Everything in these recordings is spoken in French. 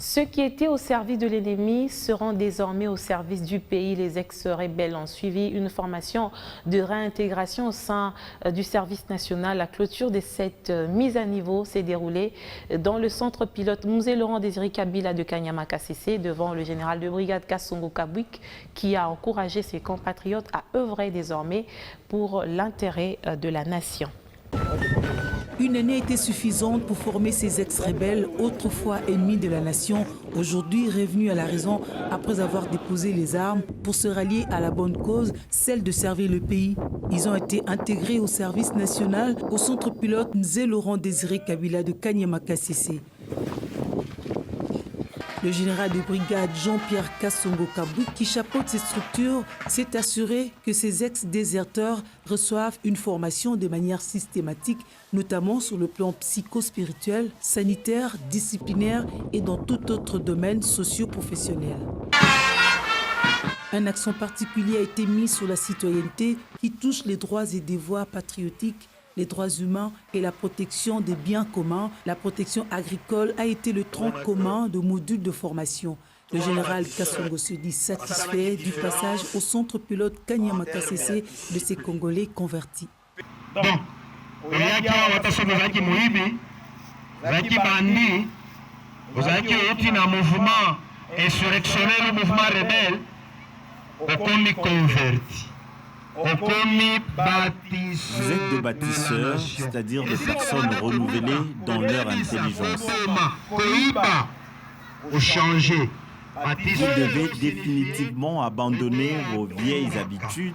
Ceux qui étaient au service de l'ennemi seront désormais au service du pays. Les ex-rebelles ont suivi une formation de réintégration au sein du service national. La clôture de cette mise à niveau s'est déroulée dans le centre pilote Musée Laurent Désiré Kabila de Kanyama Kasese devant le général de brigade Kassongo Kabwik qui a encouragé ses compatriotes à œuvrer désormais pour l'intérêt de la nation. Une année était suffisante pour former ces ex-rebelles, autrefois ennemis de la nation, aujourd'hui revenus à la raison après avoir déposé les armes pour se rallier à la bonne cause, celle de servir le pays. Ils ont été intégrés au service national au centre pilote Musée Laurent Désiré Kabila de Kanyama Kasese. Le général de brigade Jean-Pierre Kassongo Kabwik, qui chapeaute ces structures, s'est assuré que ces ex-déserteurs reçoivent une formation de manière systématique, notamment sur le plan psychospirituel, sanitaire, disciplinaire et dans tout autre domaine socio-professionnel. Un accent particulier a été mis sur la citoyenneté qui touche les droits et devoirs patriotiques, les droits humains et la protection des biens communs. La protection agricole a été le tronc commun de modules de formation. Le général Kassongo se dit satisfait du passage au centre pilote Kanyama Kasese de ces Congolais convertis. Vous êtes des bâtisseurs, c'est-à-dire des personnes renouvelées dans leur intelligence. Vous devez définitivement abandonner vos vieilles habitudes.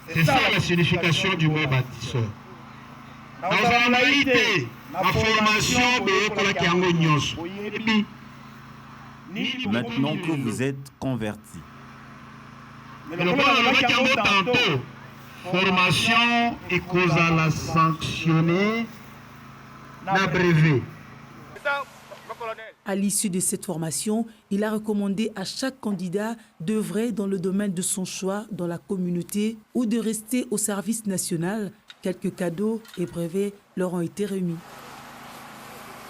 C'est ça la signification du mot bâtisseur. Maintenant que vous êtes convertis. Formation et cause à la sanctionner, l'abrévé. À l'issue de cette formation, il a recommandé à chaque candidat d'œuvrer dans le domaine de son choix dans la communauté ou de rester au service national. Quelques cadeaux et brevets leur ont été remis.